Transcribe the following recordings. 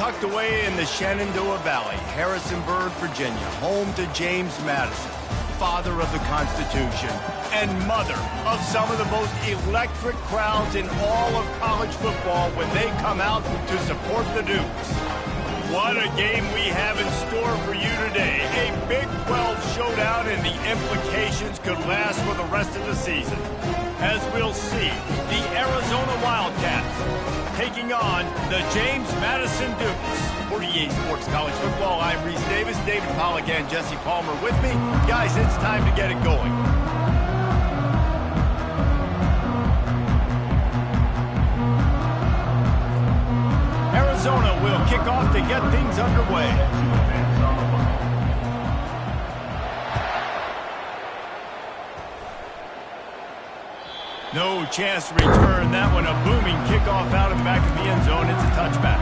tucked away in the Shenandoah Valley, Harrisonburg, Virginia, home to James Madison, father of the Constitution, and mother of some of the most electric crowds in all of college football when they come out to support the Dukes. What a game we have in store for you today. A Big 12 showdown, and the implications could last for the rest of the season. As we'll see, the Arizona Wildcats taking on the James Madison Dukes. For EA Sports College Football, I'm Reese Davis, David Pollack, and Jesse Palmer with me. Guys, it's time to get it going. Arizona will kick off to get things underway. No chance to return that one. A booming kickoff out of the back of the end zone. It's a touchback.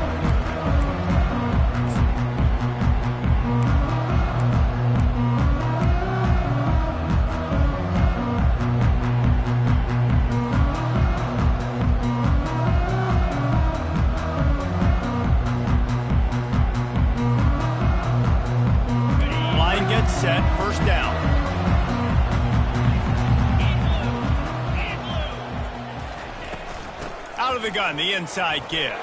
Line gets set. First down. Out of the gun, the inside give.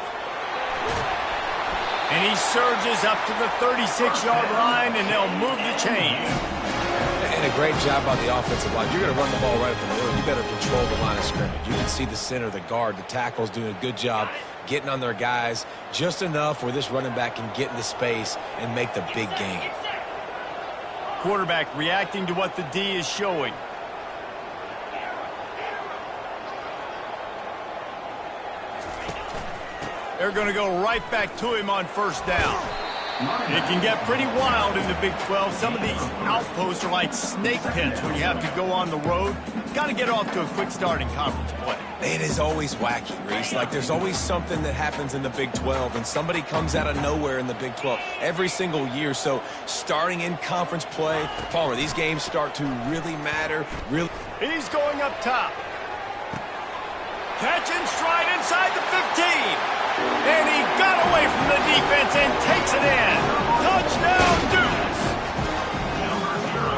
And he surges up to the 36-yard line, and they'll move the chains. And a great job by the offensive line. You're going to run the ball right at the middle. You better control the line of scrimmage. You can see the center, the guard, the tackle's doing a good job getting on their guys just enough where this running back can get into space and make the big game. Quarterback reacting to what the D is showing. They're going to go right back to him on first down. It can get pretty wild in the Big 12. Some of these outposts are like snake pits when you have to go on the road. Got to get off to a quick start in conference play. It is always wacky, Reese. Like, there's always something that happens in the Big 12, and somebody comes out of nowhere in the Big 12 every single year. So starting in conference play, Palmer, these games start to really matter. He's going up top. Catch and stride inside the 15. And he got away from the defense and takes it in. Touchdown, Dukes!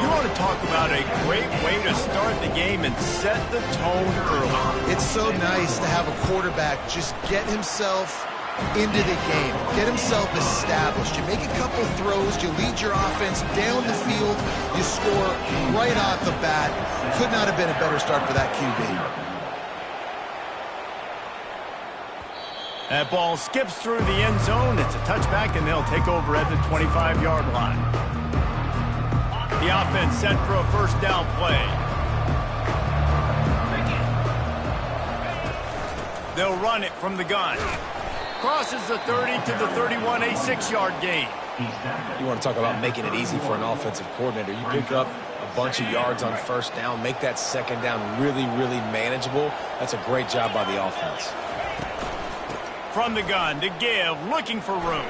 You want to talk about a great way to start the game and set the tone early. It's so nice to have a quarterback just get himself into the game, get himself established. You make a couple throws, you lead your offense down the field, you score right off the bat. Could not have been a better start for that QB. That ball skips through the end zone. It's a touchback, and they'll take over at the 25-yard line. The offense set for a first down play. They'll run it from the gun. Crosses the 30 to the 31, a 6-yard gain. You want to talk about making it easy for an offensive coordinator. You pick up a bunch of yards on first down, make that second down really, really manageable. That's a great job by the offense. From the gun to give, looking for room.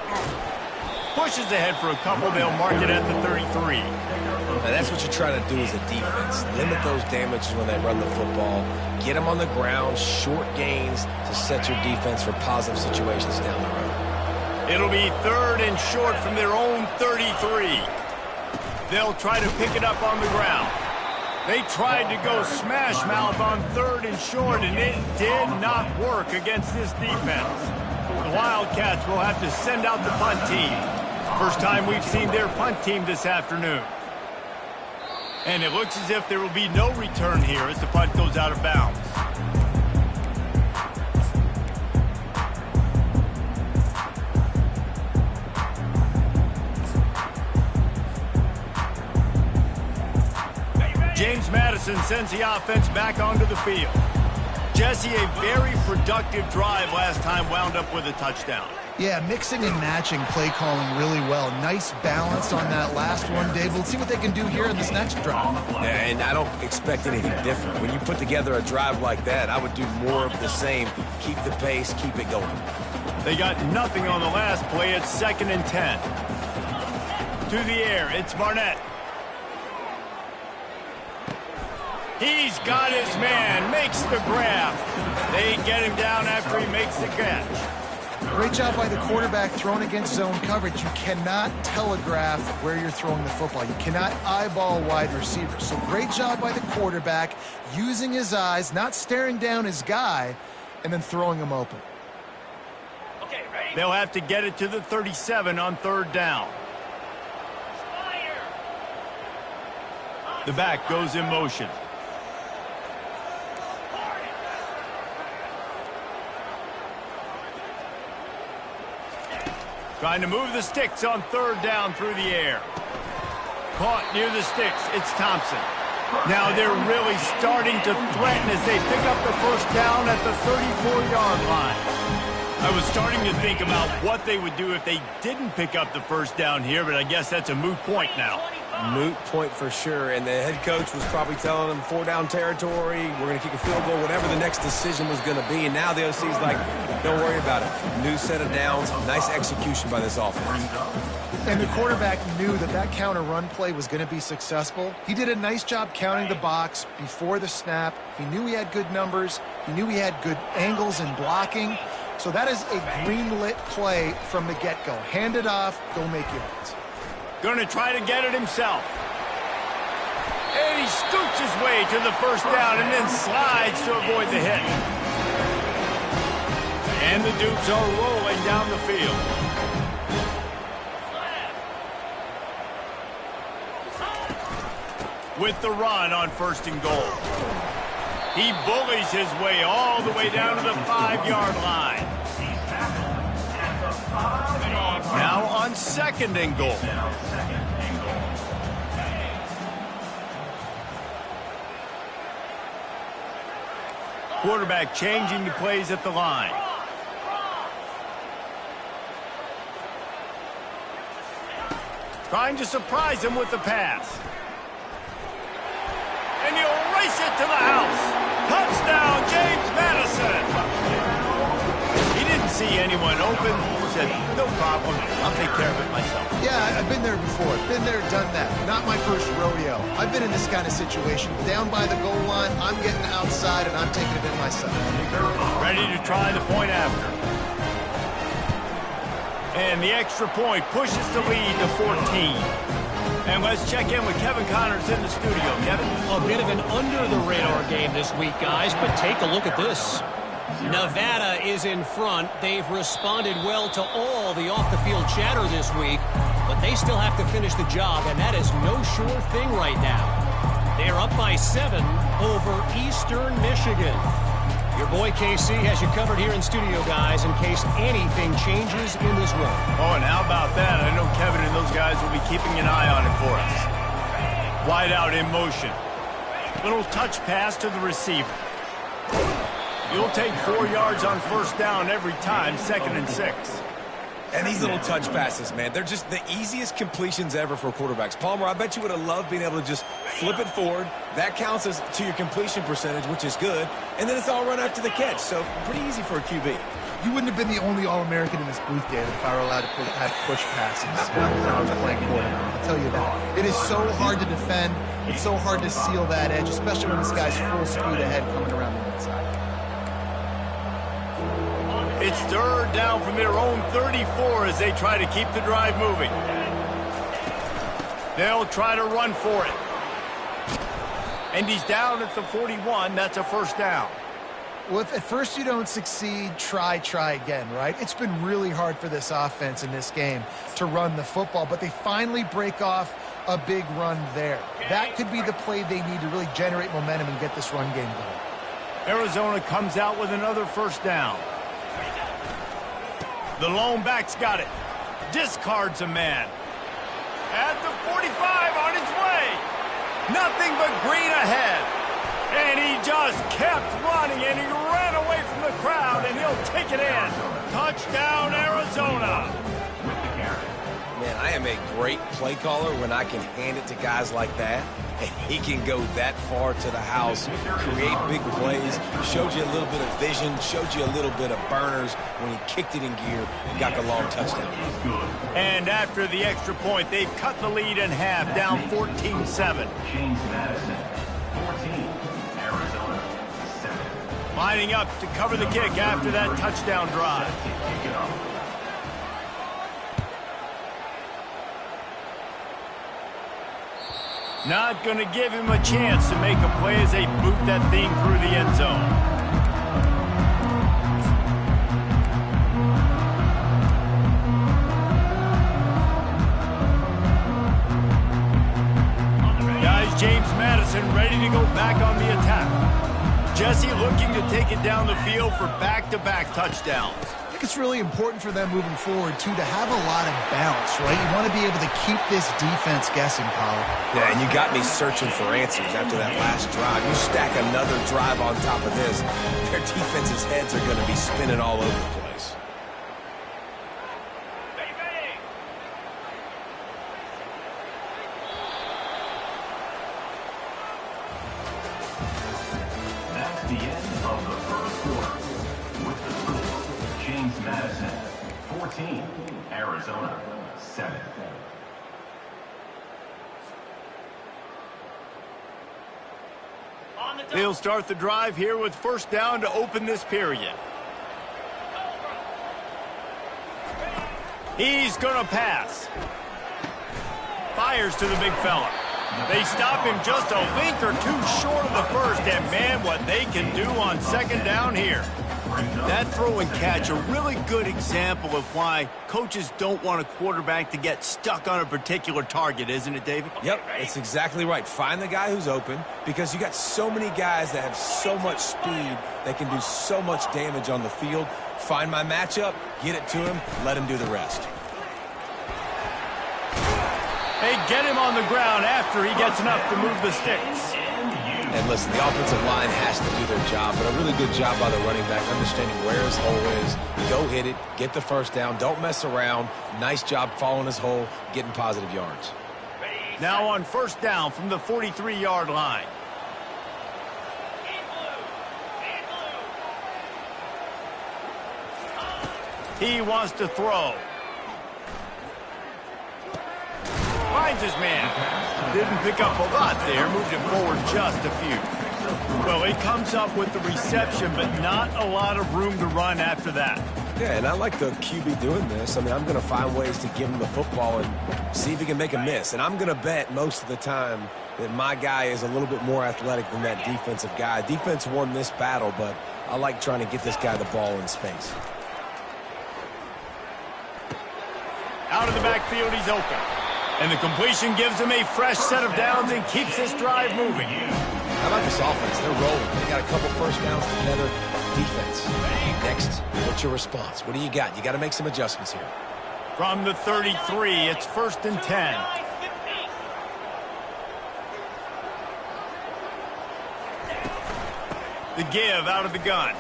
Pushes ahead for a couple. They'll mark it at the 33. Now that's what you're trying to do as a defense. Limit those damages when they run the football. Get them on the ground, short gains to set your defense for positive situations down the road. It'll be third and short from their own 33. They'll try to pick it up on the ground. They tried to go smash mouth on third and short, and it did not work against this defense. The Wildcats will have to send out the punt team. First time we've seen their punt team this afternoon. And it looks as if there will be no return here as the punt goes out of bounds. James Madison sends the offense back onto the field. Jesse, a very productive drive last time wound up with a touchdown. Yeah, mixing and matching play calling really well. Nice balance on that last one, Dave. We'll see what they can do here in this next drive. And I don't expect anything different. When you put together a drive like that, I would do more of the same. Keep the pace, keep it going. They got nothing on the last play. It's 2nd and 10. To the air, it's Barnett. He's got his man, makes the grab. They get him down after he makes the catch. Great job by the quarterback throwing against zone coverage. You cannot telegraph where you're throwing the football. You cannot eyeball wide receivers. So great job by the quarterback using his eyes, not staring down his guy, and then throwing him open. Okay, ready? They'll have to get it to the 37 on 3rd down. The back goes in motion. Trying to move the sticks on 3rd down through the air. Caught near the sticks. It's Thompson. Now they're really starting to threaten as they pick up the 1st down at the 34-yard line. I was starting to think about what they would do if they didn't pick up the 1st down here, but I guess that's a moot point now. Moot point for sure, and the head coach was probably telling them 4-down territory, we're going to kick a field goal, whatever the next decision was going to be, and now the OC's like, don't worry about it. New set of downs, nice execution by this offense. And the quarterback knew that that counter run play was going to be successful. He did a nice job counting the box before the snap. He knew he had good numbers. He knew he had good angles and blocking. So that is a green-lit play from the get-go. Hand it off, go make yards. Going to try to get it himself. And he scoots his way to the 1st down and then slides to avoid the hit. And the Dukes are rolling down the field. With the run on 1st and goal. He bullies his way all the way down to the 5-yard line. Now on 2nd and goal. Quarterback changing the plays at the line. Trying to surprise him with the pass. And he'll race it to the house. Touchdown, James Madison. He didn't see anyone open. Said, no problem. I'll take care of it myself. Yeah, I've been there before. Been there, done that. Not my first rodeo. I've been in this kind of situation. Down by the goal line, I'm getting outside, and I'm taking it in myself. Ready to try the point after. And the extra point pushes the lead to 14. And let's check in with Kevin Connors in the studio. Kevin? A bit of an under-the-radar game this week, guys, but take a look at this. Nevada is in front. They've responded well to all the off-the-field chatter this week, but they still have to finish the job, and that is no sure thing right now. They're up by 7 over Eastern Michigan. Your boy KC has you covered here in studio, guys, in case anything changes in this one. Oh, and how about that? I know Kevin and those guys will be keeping an eye on it for us. Wide out in motion. Little touch pass to the receiver. You'll take 4 yards on 1st down every time, 2nd and 6. And these little touch passes, man, they're just the easiest completions ever for quarterbacks. Palmer, I bet you would have loved being able to just flip it forward. That counts as to your completion percentage, which is good. And then it's all run after the catch, so pretty easy for a QB. You wouldn't have been the only All-American in this booth, David, if I were allowed to have push passes when I was playing quarterback. I'll tell you that. It is so hard to defend. It's so hard to seal that edge, especially when this guy's full speed ahead coming around the inside. It's 3rd down from their own 34 as they try to keep the drive moving. They'll try to run for it. And he's down at the 41. That's a 1st down. Well, if at first you don't succeed, try again, right? It's been really hard for this offense in this game to run the football, but they finally break off a big run there. That could be the play they need to really generate momentum and get this run game going. Arizona comes out with another 1st down. The lone back's got it. Discards a man. At the 45 on his way. Nothing but green ahead. And he just kept running, and he ran away from the crowd, and he'll take it in. Touchdown, Arizona. Man, I am a great play caller when I can hand it to guys like that, and he can go that far to the house, create big plays, showed you a little bit of vision, showed you a little bit of burners when he kicked it in gear and got the long touchdown. And after the extra point, they've cut the lead in half, down 14-7. Lining up to cover the kick after that touchdown drive. Not going to give him a chance to make a play as they boot that thing through the end zone. James Madison ready to go back on the attack. Jesse looking to take it down the field for back-to-back touchdowns. I think it's really important for them moving forward, too, to have a lot of bounce, right? You want to be able to keep this defense guessing, Kyle. Yeah, and you got me searching for answers after that last drive. You stack another drive on top of this, their defense's heads are going to be spinning all over the place. The end of the first quarter with the score, James Madison 14, Arizona 7. They'll start the drive here with first down to open this period. He's going to pass. Fires to the big fella. They stop him just a link or two short of the first, and man, what they can do on second down here. That throw and catch, a really good example of why coaches don't want a quarterback to get stuck on a particular target, isn't it, David? Yep, it's exactly right. Find the guy who's open, because you got so many guys that have so much speed that can do so much damage on the field. Find my matchup, get it to him, let him do the rest. They get him on the ground after he gets enough to move the sticks. And listen, the offensive line has to do their job, but a really good job by the running back, understanding where his hole is. Go hit it, get the first down, don't mess around. Nice job following his hole, getting positive yards. Now on first down from the 43-yard line. He wants to throw. Finds his man. Didn't pick up a lot there. Moved it forward just a few. Well, he comes up with the reception, but not a lot of room to run after that. Yeah, and I like the QB doing this. I mean, I'm going to find ways to give him the football and see if he can make a miss. And I'm going to bet most of the time that my guy is a little bit more athletic than that defensive guy. Defense won this battle, but I like trying to get this guy the ball in space. Out of the backfield, he's open. And the completion gives him a fresh set of downs and keeps this drive moving. How about this offense? They're rolling. They got a couple first downs together. Defense. Next, what's your response? What do you got? You got to make some adjustments here. From the 33, it's 1st and 10. The give out of the gun.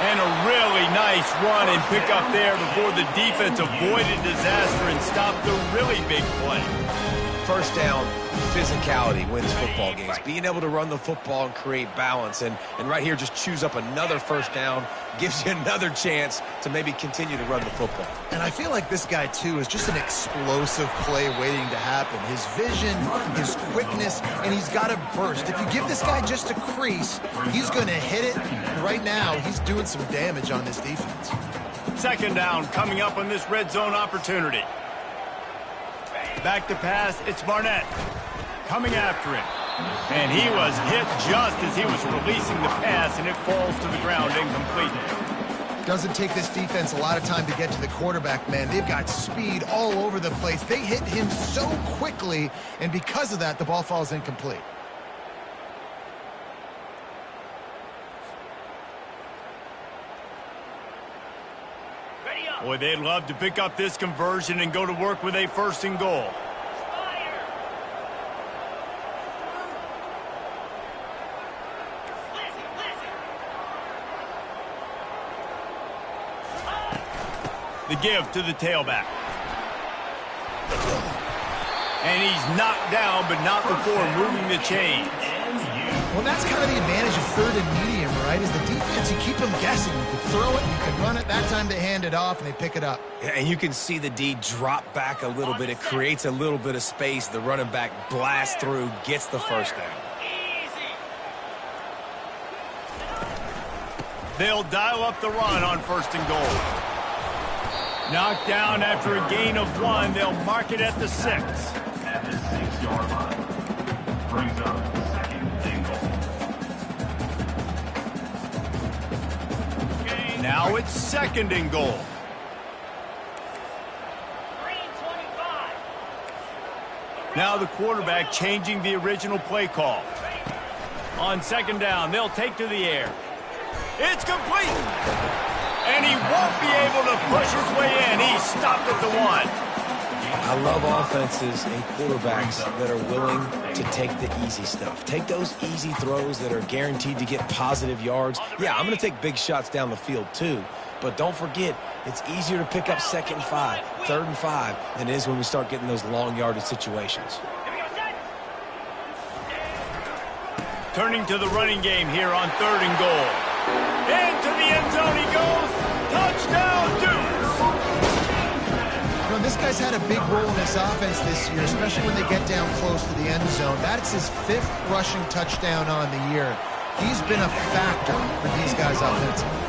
And a really nice run and pick up there before the defense avoided disaster and stopped the really big play. First down, physicality wins football games. Being able to run the football and create balance. And right here, just choose up another first down. Gives you another chance to maybe continue to run the football. And I feel like this guy, too, is just an explosive play waiting to happen. His vision, his quickness, and he's got a burst. If you give this guy just a crease, he's going to hit it. And right now, he's doing some damage on this defense. Second down coming up on this red zone opportunity. Back to pass, it's Barnett. Coming after him. And he was hit just as he was releasing the pass, and it falls to the ground incomplete. Doesn't take this defense a lot of time to get to the quarterback, man. They've got speed all over the place. They hit him so quickly, and because of that, the ball falls incomplete. Boy, they'd love to pick up this conversion and go to work with a 1st and goal. The give to the tailback. And he's knocked down, but not before moving the chains. Well, that's kind of the advantage of 3rd and medium, right? Is the defense, you keep them guessing. You can throw it, you can run it. That time they hand it off, and they pick it up. Yeah, and you can see the D drop back a little bit. It creates a little bit of space. The running back blasts through, gets the first down. They'll dial up the run on 1st and goal. Knocked down after a gain of 1. They'll mark it at the 6. At the 6-yard line. Brings up 2nd and goal. Now it's 2nd and goal. Now the quarterback changing the original play call. On 2nd down, they'll take to the air. It's complete. And he won't be able to push his way in. He's stopped at the 1. I love offenses and quarterbacks that are willing to take the easy stuff. Take those easy throws that are guaranteed to get positive yards. Yeah, I'm going to take big shots down the field too. But don't forget, it's easier to pick up 2nd and 5, 3rd and 5 than it is when we start getting those long yardage situations. Turning to the running game here on 3rd and goal. Into the end zone he goes. Touchdown, Dukes! You know, this guy's had a big role in this offense this year, especially when they get down close to the end zone. That's his 5th rushing touchdown on the year. He's been a factor for these guys offensively.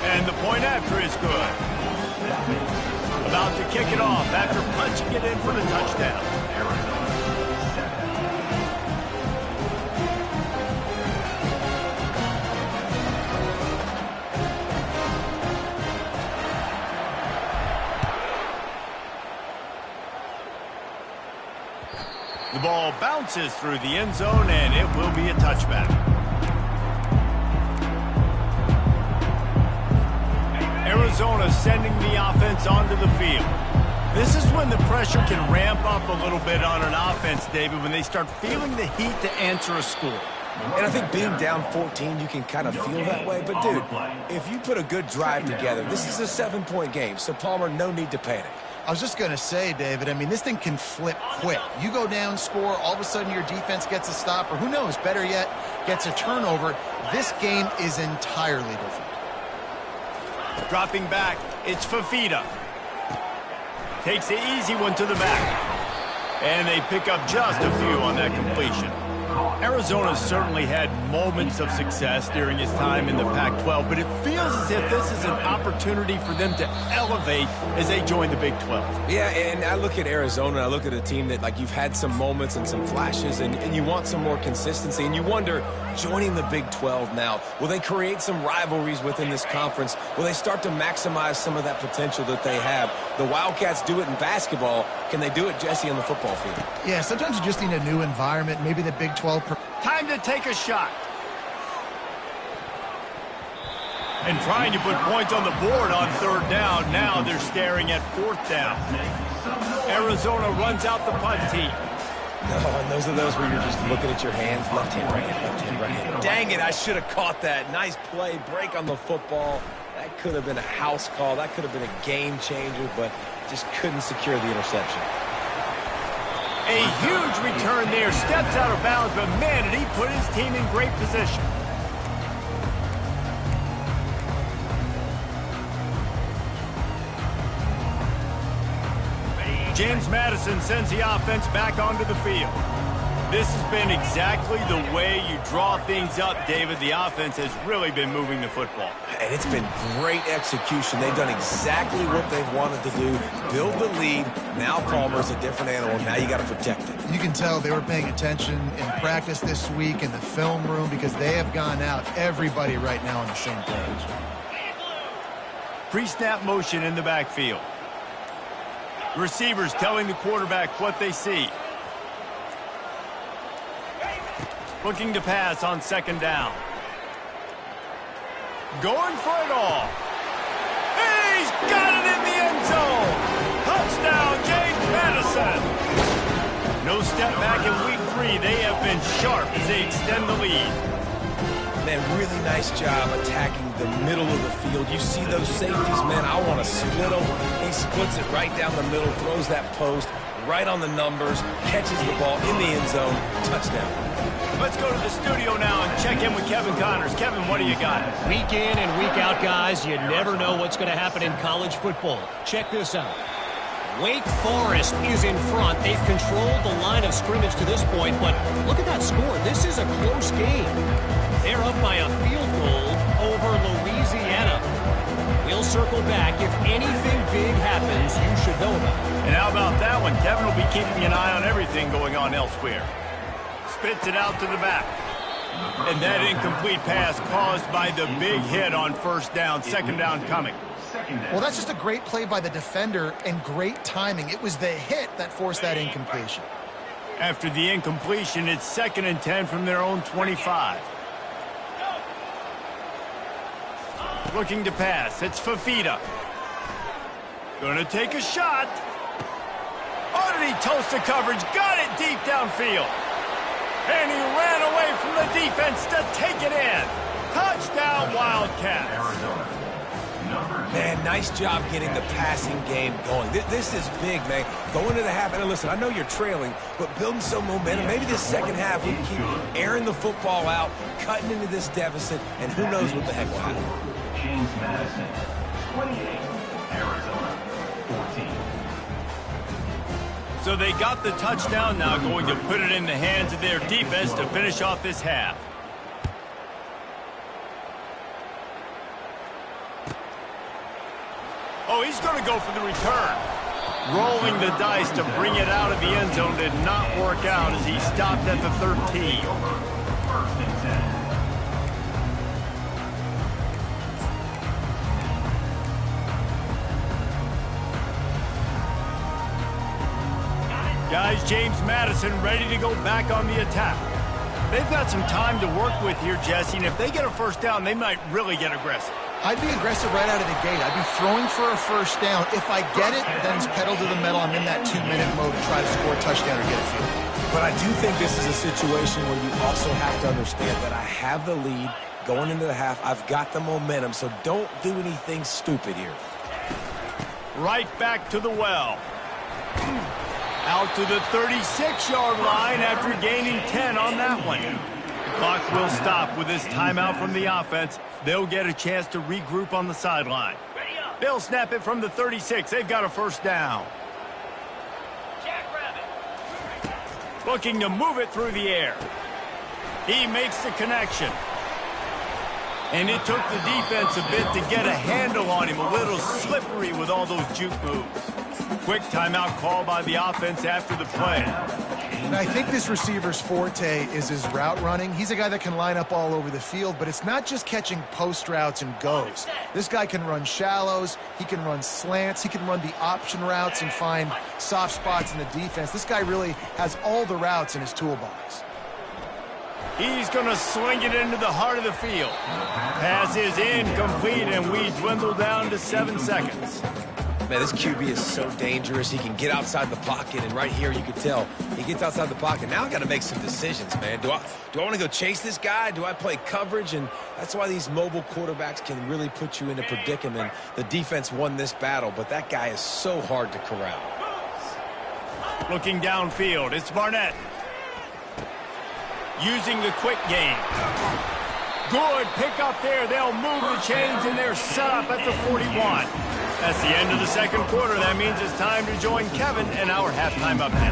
And the point after is good. About to kick it off after punching it in for the touchdown. The ball bounces through the end zone, and it will be a touchback. Arizona sending the offense onto the field. This is when the pressure can ramp up a little bit on an offense, David, when they start feeling the heat to answer a score. And I think being down 14, you can kind of feel that way. But, dude, if you put a good drive together, this is a 7-point game. So, Palmer, no need to panic. I was just going to say, David, I mean, this thing can flip quick. You go down, score, all of a sudden your defense gets a stop, or who knows, better yet, gets a turnover. This game is entirely different. Dropping back, it's Fafita. Takes the easy one to the back. And they pick up just a few on that completion. Arizona certainly had moments of success during his time in the Pac-12, but it feels as if this is an opportunity for them to elevate as they join the Big 12. Yeah, and I look at Arizona, and I look at a team that, like, you've had some moments and some flashes, and you want some more consistency, and you wonder, joining the Big 12 now, will they create some rivalries within this conference? Will they start to maximize some of that potential that they have? The Wildcats do it in basketball. Can they do it, Jesse, on the football field? Yeah, sometimes you just need a new environment, maybe the Big 12. Time to take a shot. And trying to put points on the board on 3rd down. Now they're staring at 4th down. Arizona runs out the punt team. No, and those are those where you're just looking at your hands. Left hand, right hand, left hand, right hand. Dang it, I should have caught that. Nice play, break on the football. That could have been a house call. That could have been a game changer, but just couldn't secure the interception. A huge return there. Steps out of bounds, but man, did he put his team in great position. James Madison sends the offense back onto the field. This has been exactly the way you draw things up, David. The offense has really been moving the football. And it's been great execution. They've done exactly what they've wanted to do. Build the lead. Now Palmer's a different animal. Now you got to protect it. You can tell they were paying attention in practice this week in the film room because they have gone out, everybody right now on the same page. Pre-snap motion in the backfield. Receivers telling the quarterback what they see. Looking to pass on 2nd down. Going for it all. He's got it in the end zone. Touchdown, James Madison. No step back in week 3. They have been sharp as they extend the lead. Man, really nice job attacking the middle of the field. You see those safeties, man, I want to split them. He splits it right down the middle, throws that post, right on the numbers, catches the ball in the end zone, touchdown. Let's go to the studio now and check in with Kevin Connors. Kevin, what do you got? Week in and week out, guys, you never know what's going to happen in college football. Check this out. Wake Forest is in front. They've controlled the line of scrimmage to this point, but look at that score. This is a close game. They're up by a field goal. over Louisiana. We'll circle back. If anything big happens, you should know about it. And how about that one? Kevin will be keeping an eye on everything going on elsewhere. Spits it out to the back. And that incomplete pass caused by the big hit on first down. Second down coming. Well, that's just a great play by the defender and great timing. It was the hit that forced that incompletion. After the incompletion, it's 2nd and 10 from their own 25. Looking to pass. It's Fafita. Gonna take a shot. Oh, did he toast the coverage? Got it deep downfield. And he ran away from the defense to take it in. Touchdown, Wildcats. Man, nice job getting the passing game going. This is big, man. Going to the half, and listen, I know you're trailing, but building some momentum. Maybe this second half we can keep airing the football out, cutting into this deficit, and who knows what the heck will happen. James Madison, 28. Arizona, 14. So they got the touchdown, now going to put it in the hands of their defense to finish off this half. Oh, he's going to go for the return. Rolling the dice to bring it out of the end zone did not work out as he stopped at the 13. First and 10. Guys, James Madison ready to go back on the attack. They've got some time to work with here, Jesse, and if they get a first down, they might really get aggressive. I'd be aggressive right out of the gate. I'd be throwing for a first down. If I get it, then it's pedal to the metal. I'm in that 2-minute mode to try to score a touchdown or get a field. But I do think this is a situation where you also have to understand that I have the lead going into the half. I've got the momentum, so don't do anything stupid here. Right back to the well. Out to the 36-yard line after gaining 10 on that one. The clock will stop with this timeout from the offense. They'll get a chance to regroup on the sideline. They'll snap it from the 36. They've got a first down. Looking to move it through the air. He makes the connection. And it took the defense a bit to get a handle on him. A little slippery with all those juke moves. Quick timeout call by the offense after the play. And I think this receiver's forte is his route running. He's a guy that can line up all over the field, but it's not just catching post routes and goes. This guy can run shallows, he can run slants, he can run the option routes and find soft spots in the defense. This guy really has all the routes in his toolbox. He's going to swing it into the heart of the field. Pass is incomplete, and we dwindle down to 7 seconds. Man, this QB is so dangerous. He can get outside the pocket, and right here you can tell he gets outside the pocket. Now I got to make some decisions, man. Do I want to go chase this guy? Do I play coverage? And that's why these mobile quarterbacks can really put you in a predicament. The defense won this battle, but that guy is so hard to corral. Looking downfield, it's Barnett. Using the quick game. Good pick up there. They'll move the chains, and they're set up at the 41. That's the end of the second quarter. That means it's time to join Kevin and our halftime update.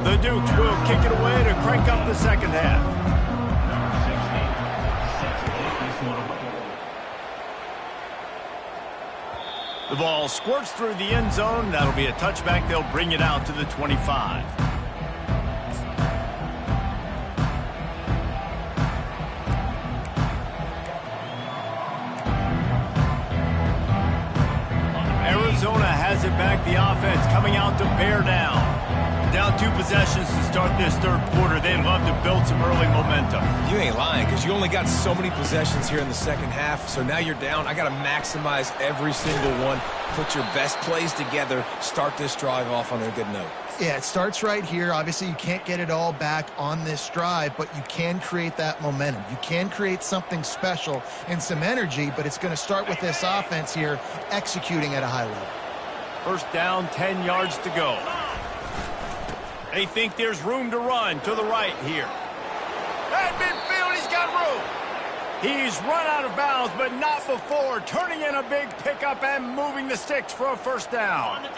The Dukes will kick it away to crank up the second half. The ball squirts through the end zone. That'll be a touchback. They'll bring it out to the 25. Arizona has it back. The offense coming out to bear down. Down 2 possessions to start this third quarter. They'd love to build some early momentum. You ain't lying, because you only got so many possessions here in the second half, so now you're down. I got to maximize every single one. Put your best plays together. Start this drive off on a good note. Yeah, it starts right here. Obviously, you can't get it all back on this drive, but you can create that momentum. You can create something special and some energy, but it's going to start with this offense here executing at a high level. First down, 10 yards to go. They think there's room to run to the right here. At midfield, he's got room. He's run out of bounds, but not before. Turning in a big pickup and moving the sticks for a first down.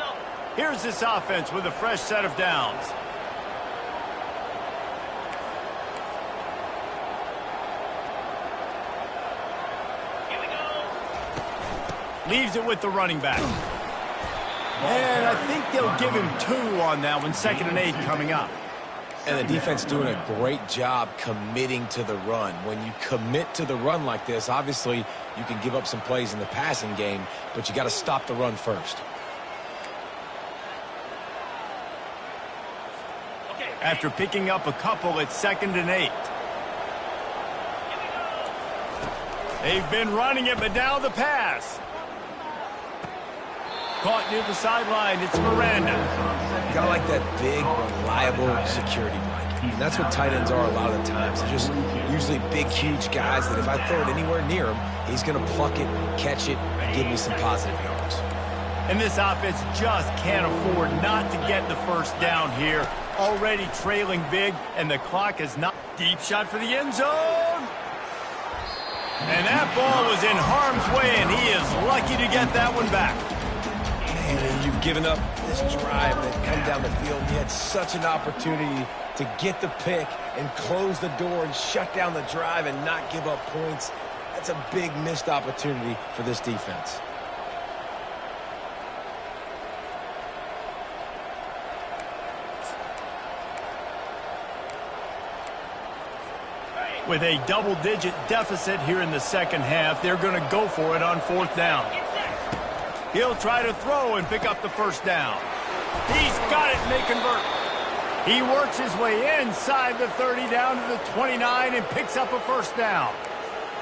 Here's this offense with a fresh set of downs. Leaves it with the running back. And I think they'll give him 2 on that one. 2nd and 8 coming up. And the defense doing a great job committing to the run. When you commit to the run like this, obviously you can give up some plays in the passing game, but you got to stop the run first. After picking up a couple, it's 2nd and 8. They've been running it, but now the pass. Caught near the sideline. It's Miranda. Kind of like that big, reliable security blanket. And that's what tight ends are a lot of the times. They're just usually big, huge guys that if I throw it anywhere near him, he's going to pluck it, catch it, and give me some positive yards. And this offense just can't afford not to get the first down here. Already trailing big, and the clock is not. Deep shot for the end zone. And that ball was in harm's way, and he is lucky to get that one back. And you've given up this drive that come down the field. You had such an opportunity to get the pick and close the door and shut down the drive and not give up points. That's a big missed opportunity for this defense. With a double-digit deficit here in the second half, they're going to go for it on 4th down. He'll try to throw and pick up the first down. He's got it, and they convert. He works his way inside the 30 down to the 29 and picks up a first down.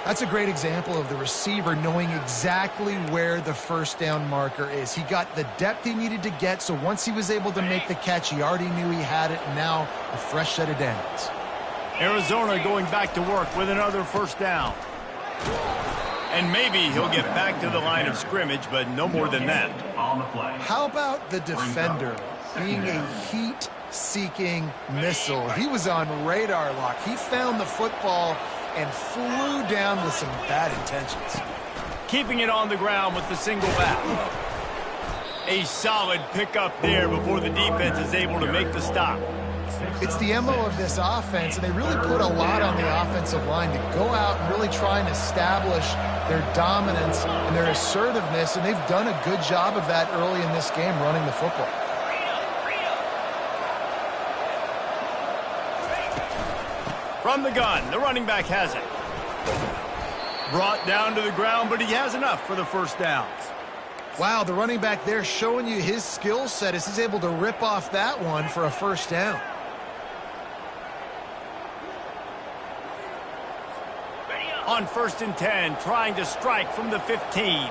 That's a great example of the receiver knowing exactly where the first down marker is. He got the depth he needed to get, so once he was able to make the catch, he already knew he had it, and now a fresh set of downs. Arizona going back to work with another first down. And maybe he'll get back to the line of scrimmage, but no more than that. How about the defender being a heat-seeking missile? He was on radar lock. He found the football and flew down with some bad intentions. Keeping it on the ground with the single back. A solid pickup there before the defense is able to make the stop. It's the MO of this offense, and they really put a lot on the offensive line to go out and really try and establish their dominance and their assertiveness, and they've done a good job of that early in this game running the football. From the gun, the running back has it. Brought down to the ground, but he has enough for the first down. Wow, the running back there showing you his skill set as he's able to rip off that one for a first down. On 1st and 10, trying to strike from the 15.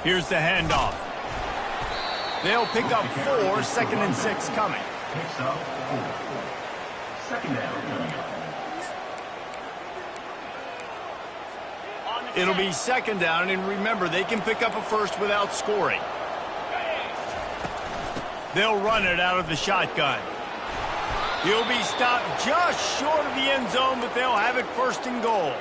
Here's the handoff. They'll pick up 4, 2nd and 6 coming. Picks up 4. 2nd down. It'll be 2nd down, and remember, they can pick up a first without scoring. They'll run it out of the shotgun. He'll be stopped just short of the end zone, but they'll have it 1st and goal.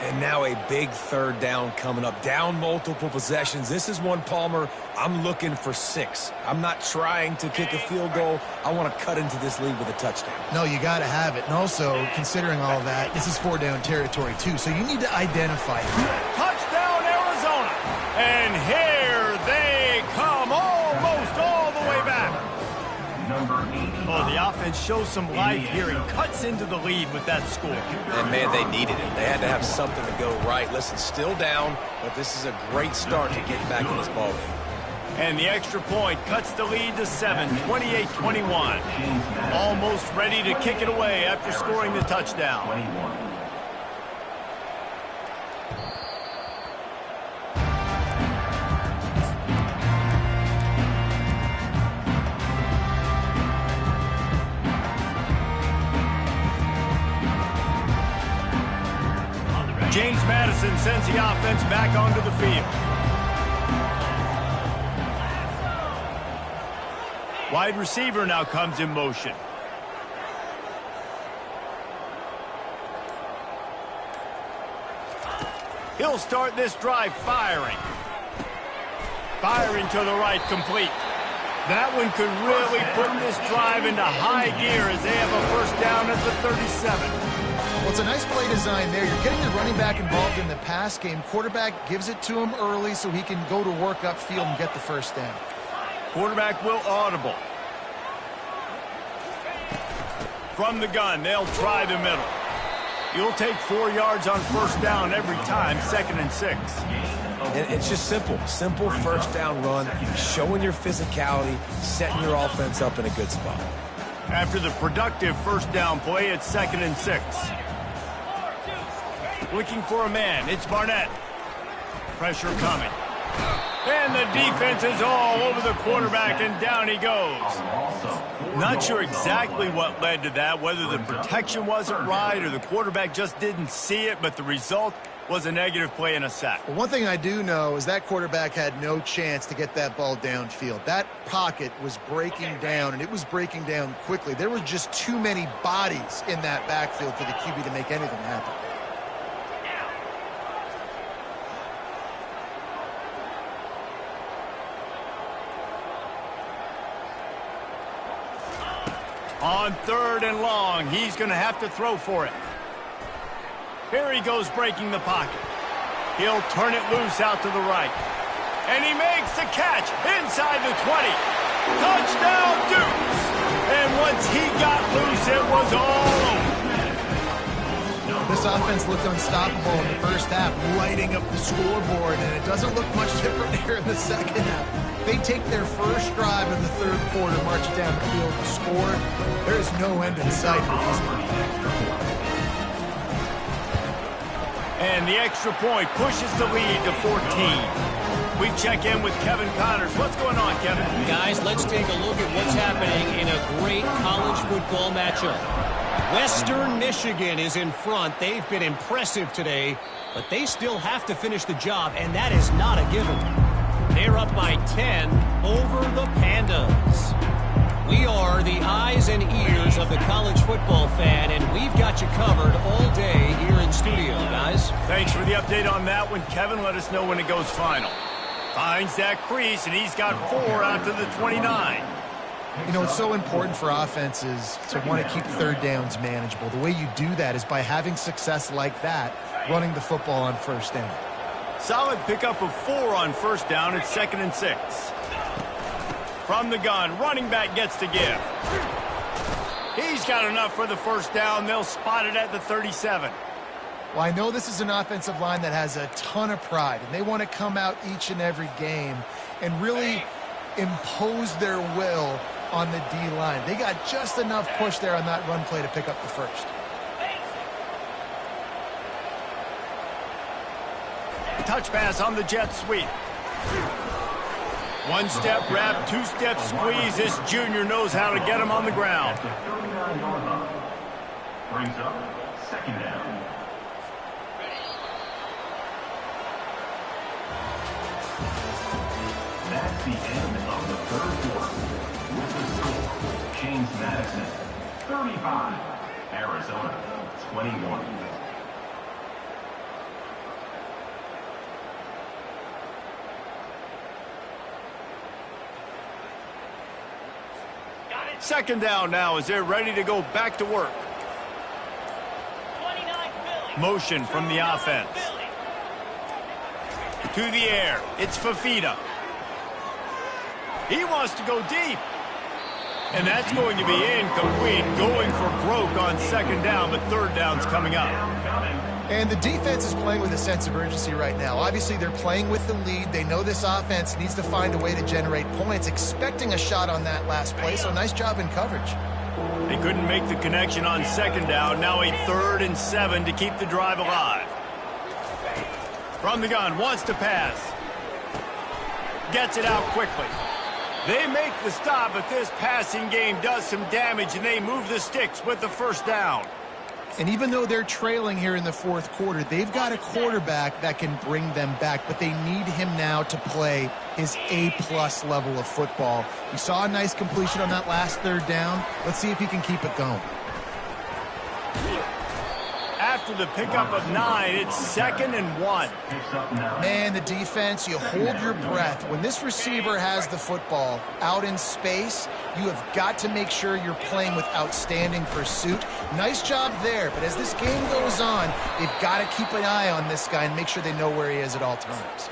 And now a big 3rd down coming up. Down multiple possessions. This is one, Palmer, I'm looking for 6. I'm not trying to kick a field goal. I want to cut into this lead with a touchdown. No, you got to have it. And also, considering all that, this is 4-down territory, too. So you need to identify it. Touchdown, Arizona. And here they come, almost all the way back. Number 80. Oh, the offense shows some life here and cuts into the lead with that score. And, man, they needed it. They had to have something to go right. Listen, still down, but this is a great start to getting back in this ballgame. And the extra point cuts the lead to 7, 28-21. Almost ready to kick it away after scoring the touchdown. 21. James Madison sends the offense back onto the field. Wide receiver now comes in motion. He'll start this drive firing. Firing to the right, complete. That one could really put this drive into high gear as they have a first down at the 37. Well, it's a nice play design there. You're getting the running back involved in the pass game. Quarterback gives it to him early so he can go to work upfield and get the first down. Quarterback will audible. From the gun, they'll try the middle. You'll take 4 yards on first down every time, 2nd and 6. And it's just simple. Simple first down run, showing your physicality, setting your offense up in a good spot. After the productive first down play, it's 2nd and 6. Looking for a man, it's Barnett. Pressure coming. And the defense is all over the quarterback, and down he goes. Not sure exactly what led to that, whether the protection wasn't right or the quarterback just didn't see it, but the result was a negative play and a sack. Well, one thing I do know is that quarterback had no chance to get that ball downfield. That pocket was breaking down, and it was breaking down quickly. There were just too many bodies in that backfield for the QB to make anything happen. On 3rd and long, he's going to have to throw for it. Here he goes breaking the pocket. He'll turn it loose out to the right. And he makes the catch inside the 20. Touchdown, Dukes! And once he got loose, it was all over. This offense looked unstoppable in the first half, lighting up the scoreboard, and it doesn't look much different here in the second half. They take their first drive in the third quarter, march it down the field to score. There is no end in sight for these guys. And the extra point pushes the lead to 14. We check in with Kevin Connors. What's going on, Kevin? Guys, let's take a look at what's happening in a great college football matchup. Western Michigan is in front. They've been impressive today, but they still have to finish the job, and that is not a given. They're up by 10 over the Pandas. We are the eyes and ears of the college football fan, and we've got you covered all day here in studio, guys. Thanks for the update on that one, Kevin. Let us know when it goes final. Finds that crease, and he's got 4 out to the 29. You know, it's so important for offenses to want to keep third downs manageable. The way you do that is by having success like that, running the football on first down. Solid pickup of 4 on first down. It's 2nd and 6. From the gun, running back gets to give. He's got enough for the first down. They'll spot it at the 37. Well, I know this is an offensive line that has a ton of pride, and they want to come out each and every game and really impose their will on the D-line. They got just enough push there on that run play to pick up the first. Touch pass on the jet sweep. 1-step wrap, 2-step squeeze. This junior knows how to get him on the ground. At the 39-yard line. Brings up 2nd down. That's the end of the third quarter. With the score, James Madison, 35. Arizona, 21. Second down now as they're ready to go back to work. Motion from the offense. To the air. It's Fafita. He wants to go deep. And that's going to be incomplete. Going for broke on second down, but third down's coming up. And the defense is playing with a sense of urgency right now. Obviously, they're playing with the lead. They know this offense needs to find a way to generate points, expecting a shot on that last play, so nice job in coverage. They couldn't make the connection on second down. Now a 3rd and 7 to keep the drive alive. From the gun, wants to pass. Gets it out quickly. They make the stop, but this passing game does some damage, and they move the sticks with the first down. And even though they're trailing here in the fourth quarter, they've got a quarterback that can bring them back, but they need him now to play his A-plus level of football. We saw a nice completion on that last third down. Let's see if he can keep it going. After after the pickup of 9, it's 2nd and 1. Man, the defense, you hold your breath. When this receiver has the football out in space, you have got to make sure you're playing with outstanding pursuit. Nice job there, but as this game goes on, they've got to keep an eye on this guy and make sure they know where he is at all times.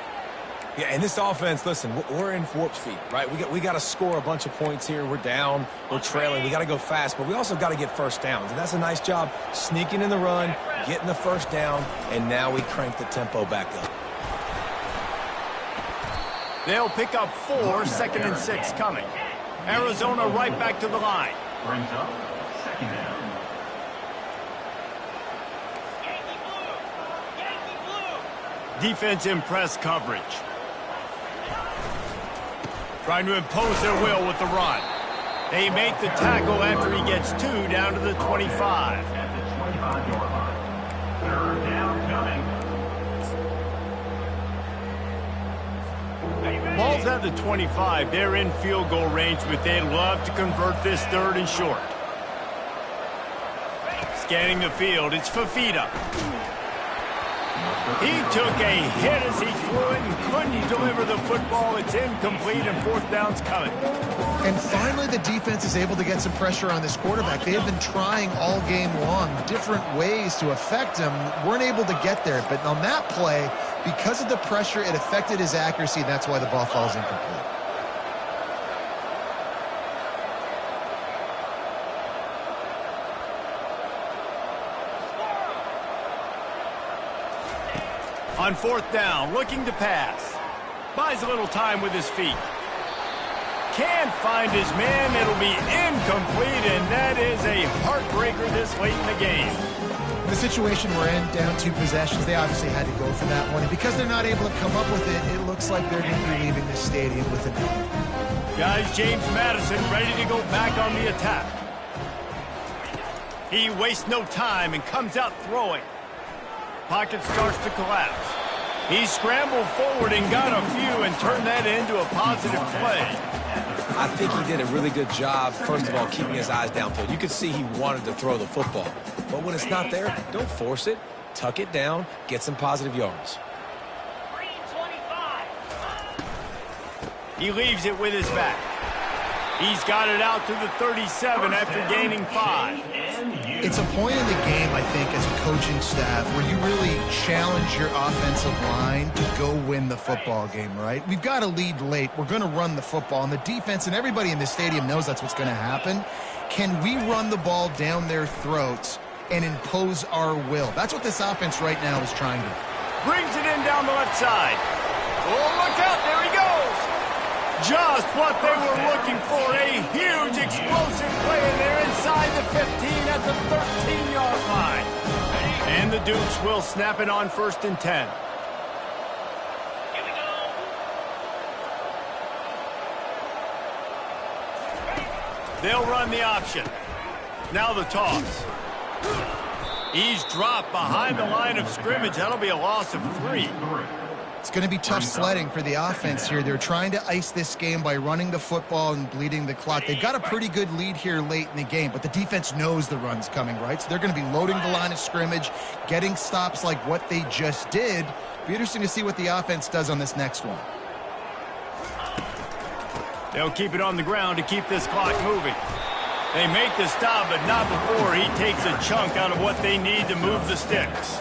Yeah, and this offense, listen, we're in warp speed, right? We got to score a bunch of points here. We're down, we're trailing. We got to go fast, but we also got to get first downs. And that's a nice job sneaking in the run, getting the first down, and now we crank the tempo back up. They'll pick up 4, 2nd and 6 coming. Arizona right back to the line. Brings up 2nd down. Defense in press coverage. Trying to impose their will with the run. They make the tackle after he gets 2 down to the 25. At the 25-yard line. 3rd down coming. Ball's at the 25. They're in field goal range, but they'd love to convert this 3rd and short. Scanning the field, it's Fafita. He took a hit as he threw it and couldn't deliver the football. It's incomplete and 4th down's coming. And finally, the defense is able to get some pressure on this quarterback. They have been trying all game long different ways to affect him. Weren't able to get there. But on that play, because of the pressure, it affected his accuracy. And that's why the ball falls incomplete. On 4th down, looking to pass. Buys a little time with his feet. Can't find his man. It'll be incomplete, and that is a heartbreaker this late in the game. The situation we're in, down 2 possessions, they obviously had to go for that one. And because they're not able to come up with it, it looks like they're going to be leaving the stadium with a W. Guys, James Madison ready to go back on the attack. He wastes no time and comes out throwing. Pocket starts to collapse. He scrambled forward and got a few and turned that into a positive play. I think he did a really good job, first of all, keeping his eyes downfield. You could see he wanted to throw the football. But when it's not there, don't force it. Tuck it down, get some positive yards. He leaves it with his back. He's got it out to the 37 after gaining 5. It's a point in the game, I think, as a coaching staff where you really challenge your offensive line to go win the football game, right? We've got to lead late. We're going to run the football. And the defense and everybody in the stadium knows that's what's going to happen. Can we run the ball down their throats and impose our will? That's what this offense right now is trying to do. Brings it in down the left side. Oh, look out. There he goes. Just what they were looking for. A huge explosive play, and they're inside the 15 at the 13-yard line. And the Dukes will snap it on 1st and 10. They'll run the option. Now the toss. He's dropped behind the line of scrimmage. That'll be a loss of 3. It's going to be tough sledding for the offense here. They're trying to ice this game by running the football and bleeding the clock. They've got a pretty good lead here late in the game, but the defense knows the run's coming, right? So they're going to be loading the line of scrimmage, getting stops like what they just did. Be interesting to see what the offense does on this next one. They'll keep it on the ground to keep this clock moving. They make the stop, but not before he takes a chunk out of what they need to move the sticks.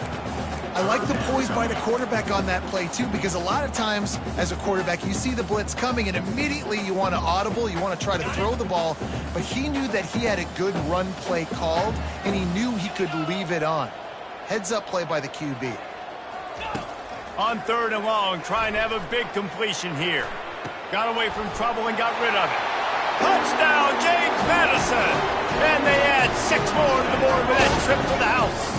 I like the poise by the quarterback on that play, too, because a lot of times as a quarterback, you see the blitz coming and immediately you want to audible, you want to try to throw the ball, but he knew that he had a good run play called, and he knew he could leave it on. Heads-up play by the QB. On 3rd and long, trying to have a big completion here. Got away from trouble and got rid of it. Touchdown, James Madison! And they add 6 more to the board with that trip to the house.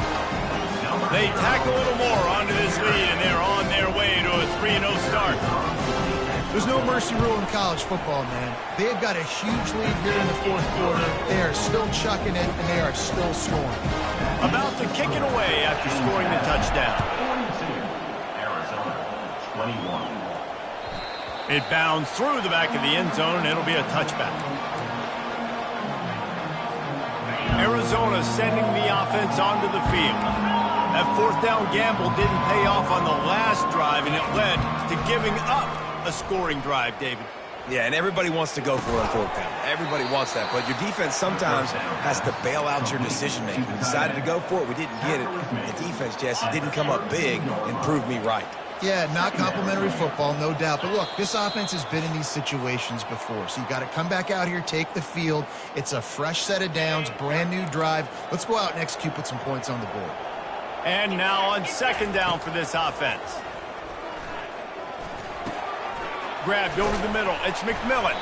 They tack a little more onto this lead, and they're on their way to a 3-0 start. There's no mercy rule in college football, man. They've got a huge lead here in the 4th quarter. They are still chucking it, and they are still scoring. About to kick it away after scoring the touchdown. Arizona, 21. It bounds through the back of the end zone, and it'll be a touchback. Arizona sending the offense onto the field. That fourth down gamble didn't pay off on the last drive, and it led to giving up a scoring drive, David. Yeah, and everybody wants to go for it on fourth down. Everybody wants that, but your defense sometimes has to bail out your decision-making. We decided to go for it. We didn't get it. The defense, Jesse, didn't come up big and prove me right. Yeah, not complimentary football, no doubt. But look, this offense has been in these situations before. So you got to come back out here, take the field. It's a fresh set of downs, brand new drive. Let's go out and execute, put some points on the board. And now on second down for this offense. Grabbed over the middle. It's McMillan.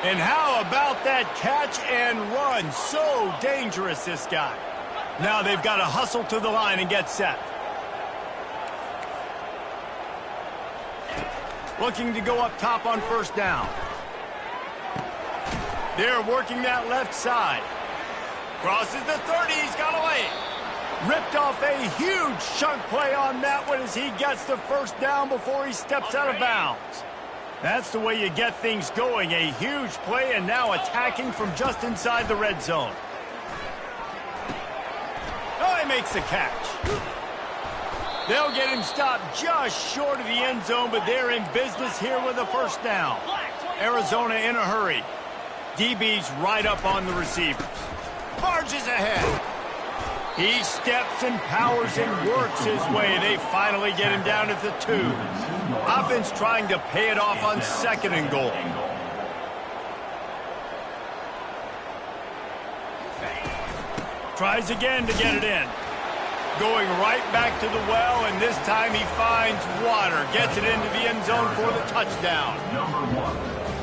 And how about that catch and run? So dangerous, this guy. Now they've got to hustle to the line and get set. Looking to go up top on first down. They're working that left side. Crosses the 30. He's got away. Ripped off a huge chunk play on that one as he gets the first down before he steps out of bounds. That's the way you get things going. A huge play, and now attacking from just inside the red zone. Oh, he makes the catch. They'll get him stopped just short of the end zone, but they're in business here with a first down. Arizona in a hurry. DB's right up on the receivers. Barges ahead. He steps and powers and works his way. They finally get him down at the 2. Offense trying to pay it off on second and goal. Tries again to get it in. Going right back to the well, and this time he finds water. Gets it into the end zone for the touchdown.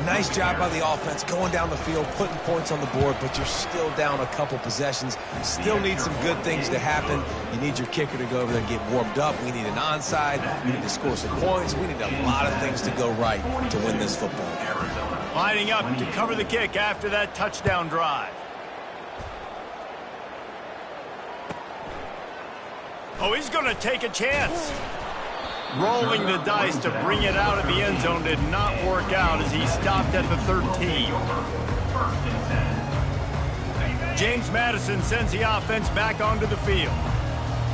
Nice job by the offense going down the field, putting points on the board, but you're still down a couple possessions. Still need some good things to happen. You need your kicker to go over there and get warmed up. We need an onside. We need to score some points. We need a lot of things to go right to win this football. Lining up to cover the kick after that touchdown drive. Oh, he's going to take a chance. Rolling the dice to bring it out of the end zone did not work out as he stopped at the 13. James Madison sends the offense back onto the field.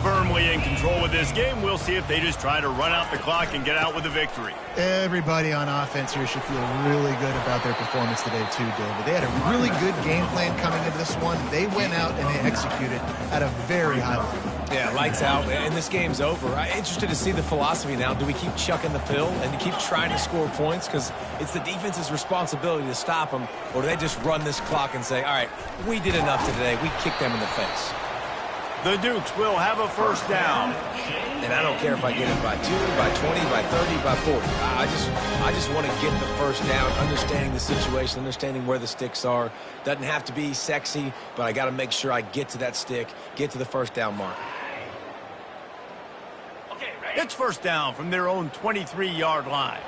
Firmly in control of this game. We'll see if they just try to run out the clock and get out with a victory. Everybody on offense here should feel really good about their performance today too, David. They had a really good game plan coming into this one. They went out and they executed at a very high level. Yeah, lights out, and this game's over. I'm interested to see the philosophy now. Do we keep chucking the pill and keep trying to score points? Because it's the defense's responsibility to stop them, or do they just run this clock and say, all right, we did enough today. We kicked them in the face. The Dukes will have a first down. And I don't care if I get it by 2, by 20, by 30, by 40. I just want to get the first down, understanding the situation, understanding where the sticks are. Doesn't have to be sexy, but I got to make sure I get to that stick, get to the first down mark. It's first down from their own 23-yard line.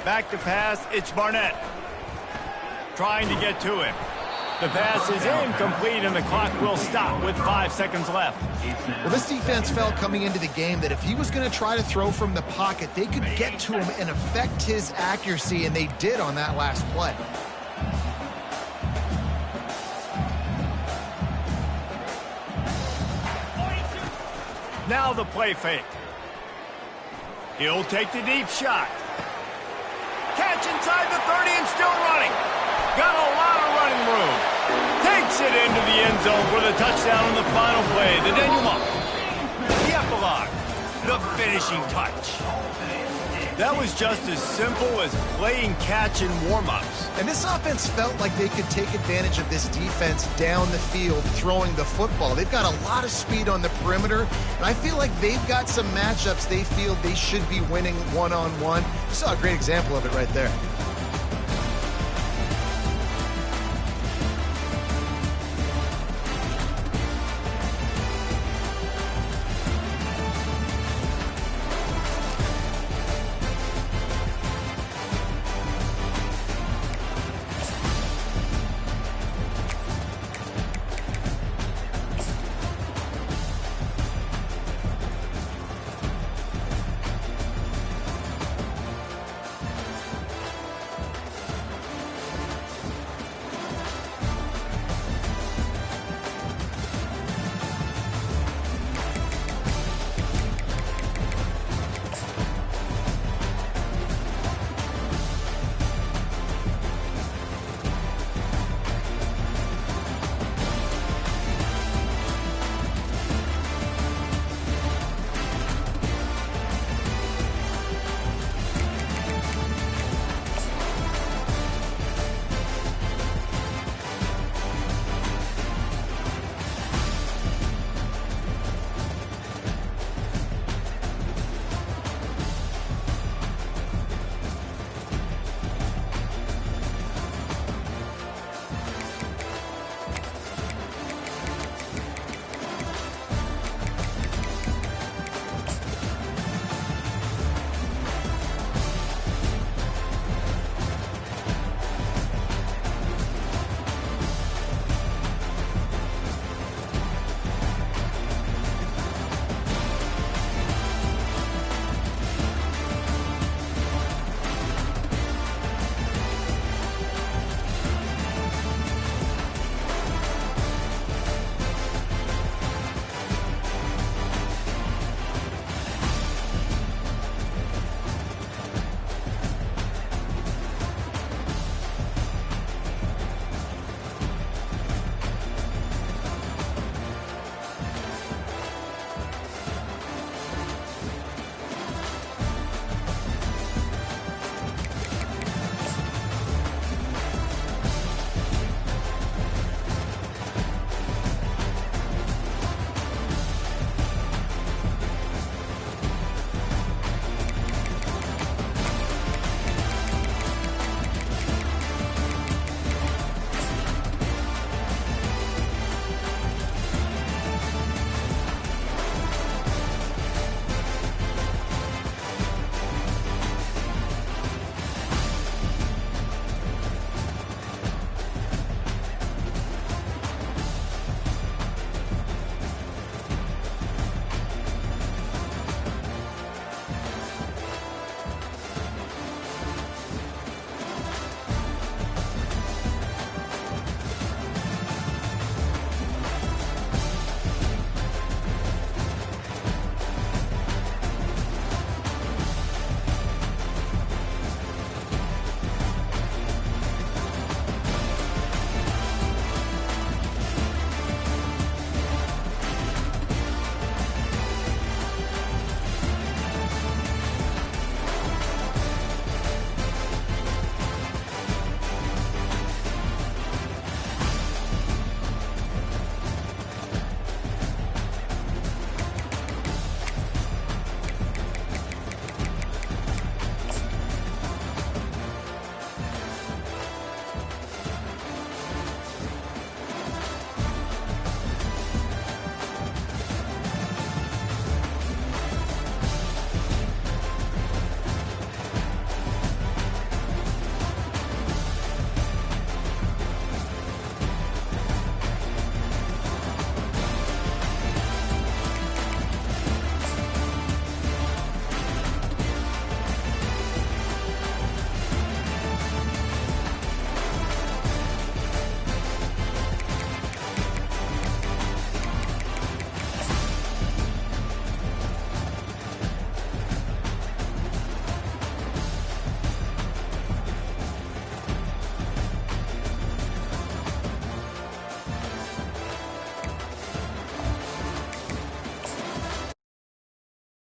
Back to pass, it's Barnett. Trying to get to him. The pass is incomplete, and the clock will stop with 5 seconds left. Well, this defense felt coming into the game that if he was going to try to throw from the pocket, they could get to him and affect his accuracy, and they did on that last play. Now the play fake. He'll take the deep shot. Catch inside the 30 and still running. Got a lot of running room. Takes it into the end zone for the touchdown on the final play. The denouement. The epilogue. The finishing touch. That was just as simple as playing catch in warm-ups. And this offense felt like they could take advantage of this defense down the field throwing the football. They've got a lot of speed on the perimeter, and I feel like they've got some matchups they feel they should be winning one-on-one. You saw a great example of it right there.